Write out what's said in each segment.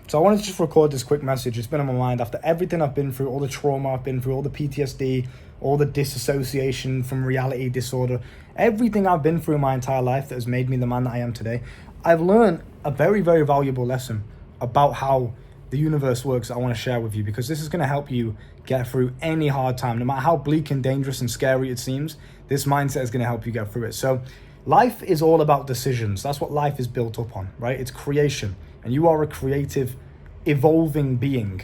So I wanted to just record this quick message. It's been on my mind after everything I've been through, all the trauma I've been through, all the PTSD, all the disassociation from reality disorder, everything I've been through in my entire life that has made me the man that I am today. I've learned a very, very valuable lesson about how the universe works that I want to share with you, because this is going to help you get through any hard time. No matter how bleak and dangerous and scary it seems, this mindset is going to help you get through it. So life is all about decisions. That's what life is built up on, right? It's creation. And you are a creative, evolving being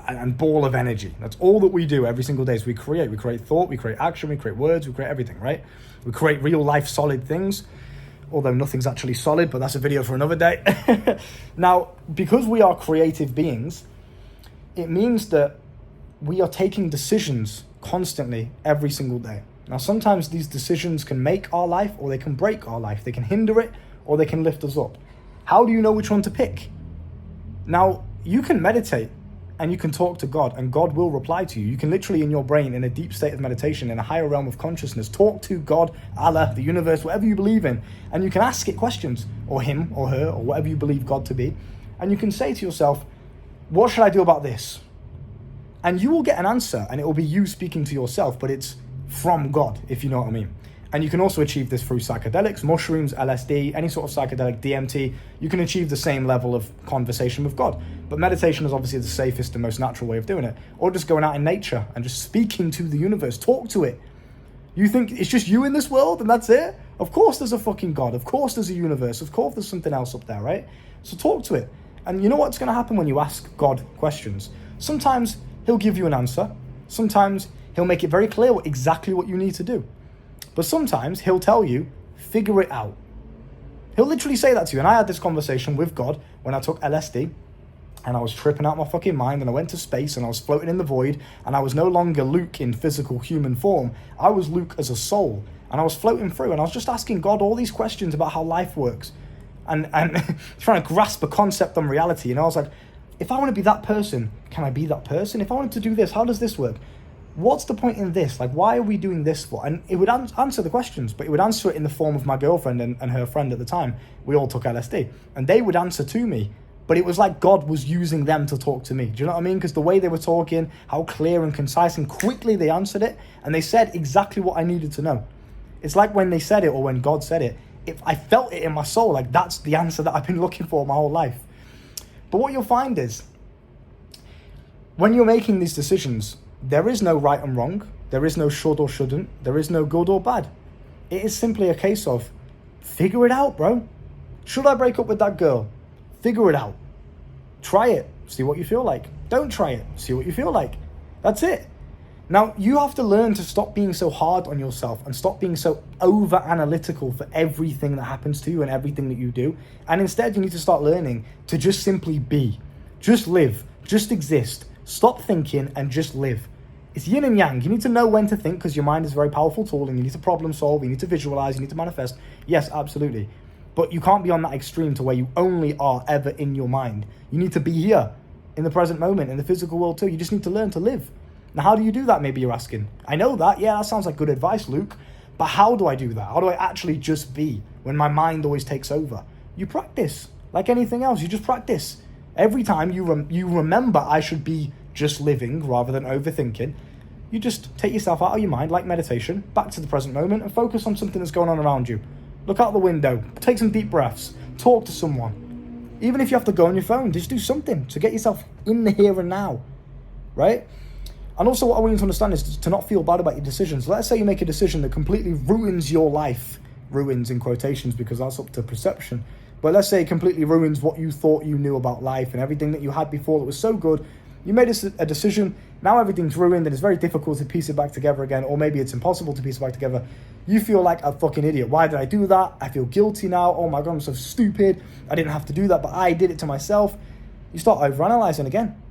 and ball of energy. That's all that we do every single day. Is we create thought, we create action, we create words, we create everything, right? We create real life solid things, although nothing's actually solid, but that's a video for another day. Now, because we are creative beings, it means that we are taking decisions constantly every single day. Now, sometimes these decisions can make our life or they can break our life. They can hinder it or they can lift us up. How do you know which one to pick? Now, you can meditate and you can talk to God and God will reply to you. You can literally in your brain, in a deep state of meditation, in a higher realm of consciousness, talk to God, Allah, the universe, whatever you believe in, and you can ask it questions, or him or her, or whatever you believe God to be. And you can say to yourself, what should I do about this? And you will get an answer, and it will be you speaking to yourself, but it's from God, if you know what I mean. And you can also achieve this through psychedelics, mushrooms, LSD, any sort of psychedelic, DMT. You can achieve the same level of conversation with God. But meditation is obviously the safest and most natural way of doing it. Or just going out in nature and just speaking to the universe, talk to it. You think it's just you in this world and that's it? Of course there's a fucking God. Of course there's a universe. Of course there's something else up there, right? So talk to it. And you know what's going to happen when you ask God questions? Sometimes he'll give you an answer. Sometimes he'll make it very clear exactly what you need to do. But sometimes he'll tell you, figure it out. He'll literally say that to you. And I had this conversation with God when I took LSD and I was tripping out my fucking mind and I went to space and I was floating in the void and I was no longer Luke in physical human form. I was Luke as a soul and I was floating through and I was just asking God all these questions about how life works and trying to grasp a concept on reality. And I was like, if I want to be that person, can I be that person? If I wanted to do this, how does this work? What's the point in this? Like, why are we doing this for? And it would answer the questions, but it would answer it in the form of my girlfriend and her friend at the time. We all took LSD. And they would answer to me, but it was like God was using them to talk to me. Do you know what I mean? Because the way they were talking, how clear and concise and quickly they answered it, and they said exactly what I needed to know. It's like when they said it or when God said it, I felt it in my soul, like that's the answer that I've been looking for my whole life. But what you'll find is, when you're making these decisions, there is no right and wrong. There is no should or shouldn't. There is no good or bad. It is simply a case of figure it out, bro. Should I break up with that girl? Figure it out. Try it. See what you feel like. Don't try it. See what you feel like. That's it. Now, you have to learn to stop being so hard on yourself and stop being so over-analytical for everything that happens to you and everything that you do. And instead, you need to start learning to just simply be. Just live. Just exist. Stop thinking and just live. It's yin and yang. You need to know when to think because your mind is a very powerful tool and you need to problem solve, you need to visualize, you need to manifest. Yes, absolutely. But you can't be on that extreme to where you only are ever in your mind. You need to be here in the present moment, in the physical world too. You just need to learn to live. Now, how do you do that? Maybe you're asking. I know that. Yeah, that sounds like good advice, Luke. But how do I do that? How do I actually just be when my mind always takes over? You practice. Like anything else, you just practice. Every time you remember I should be just living rather than overthinking, you just take yourself out of your mind, like meditation, back to the present moment and focus on something that's going on around you. Look out the window, take some deep breaths, talk to someone. Even if you have to go on your phone, just do something to get yourself in the here and now, right? And also what I want you to understand is to not feel bad about your decisions. Let's say you make a decision that completely ruins your life. Ruins in quotations because that's up to perception. But let's say it completely ruins what you thought you knew about life and everything that you had before that was so good. You made a decision, now everything's ruined and it's very difficult to piece it back together again, or maybe it's impossible to piece it back together. You feel like a fucking idiot. Why did I do that? I feel guilty now. Oh my God, I'm so stupid. I didn't have to do that, but I did it to myself. You start overanalyzing again.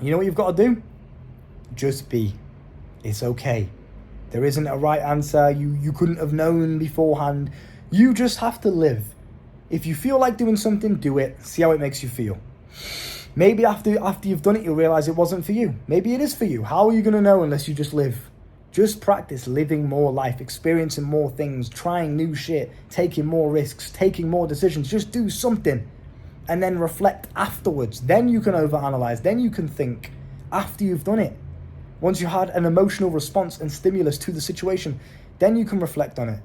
You know what you've got to do? Just be. It's okay. There isn't a right answer. You couldn't have known beforehand. You just have to live. If you feel like doing something, do it. See how it makes you feel. Maybe after you've done it, you'll realize it wasn't for you. Maybe it is for you. How are you going to know unless you just live? Just practice living more life, experiencing more things, trying new shit, taking more risks, taking more decisions. Just do something. and then reflect afterwards. Then you can overanalyze. Then you can think after you've done it. Once you had an emotional response and stimulus to the situation, then you can reflect on it.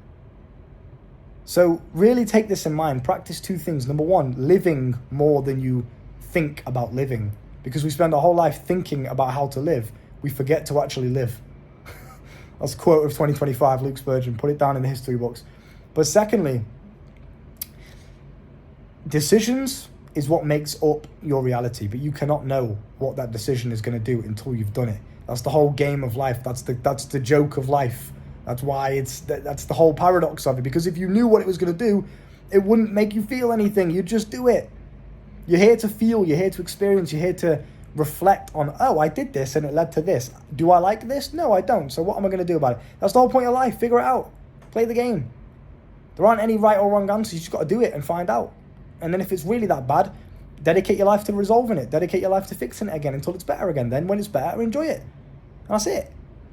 So really take this in mind. Practice two things. Number one, living more than you think about living. Because we spend our whole life thinking about how to live, we forget to actually live. That's a quote of 2025, Luke Spurgeon. Put it down in the history books. But secondly, decisions is what makes up your reality, but you cannot know what that decision is going to do until you've done it. That's the whole game of life. That's the joke of life. That's why that's the whole paradox of it. Because if you knew what it was going to do, it wouldn't make you feel anything. You'd just do it. You're here to feel. You're here to experience. You're here to reflect on, oh, I did this and it led to this. Do I like this? No, I don't. So what am I going to do about it? That's the whole point of life. Figure it out. Play the game. There aren't any right or wrong answers. You just got to do it and find out. And then if it's really that bad, dedicate your life to resolving it. Dedicate your life to fixing it again until it's better again. Then when it's better, enjoy it. And that's it.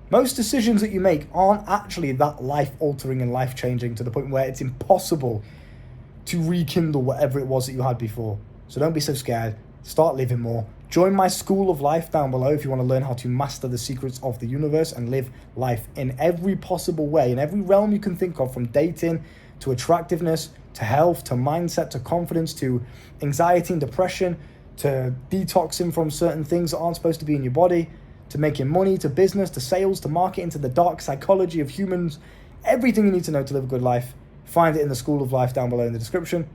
Most decisions that you make aren't actually that life-altering and life-changing to the point where it's impossible to rekindle whatever it was that you had before. So don't be so scared. Start living more. Join my School of Life down below if you want to learn how to master the secrets of the universe and live life in every possible way, in every realm you can think of, from dating to attractiveness, to health, to mindset, to confidence, to anxiety and depression, to detoxing from certain things that aren't supposed to be in your body, to making money, to business, to sales, to marketing, to the dark psychology of humans. Everything you need to know to live a good life. Find it in the School of Life down below in the description.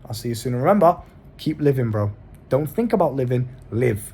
I'll see you soon. And remember, keep living, bro. Don't think about living, live.